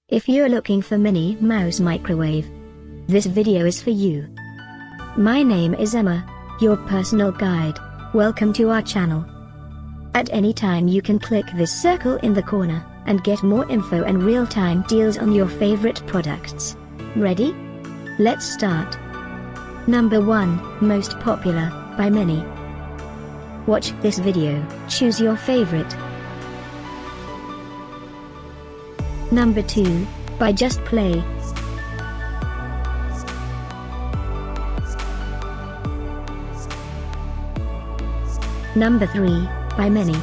If you're looking for Minnie Mouse microwave, this video is for you. My name is Emma, your personal guide. Welcome to our channel. At any time you can click this circle in the corner, and get more info and real-time deals on your favorite products. Ready? Let's start. Number 1, Most Popular, by Minnie. Watch this video, choose your favorite. Number 2, by Just Play. Number 3, by Minnie.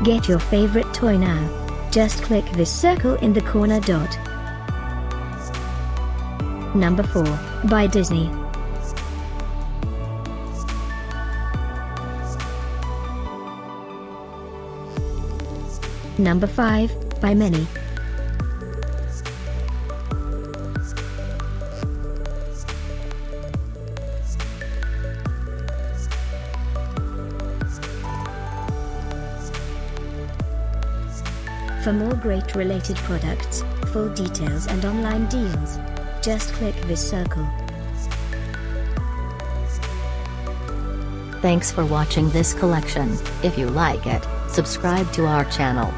Get your favorite toy now. Just click this circle in the corner dot. Number 4, by Disney. Number 5, by Minnie. For more great related products, full details and online deals, just click this circle. Thanks for watching this collection. If you like it, subscribe to our channel.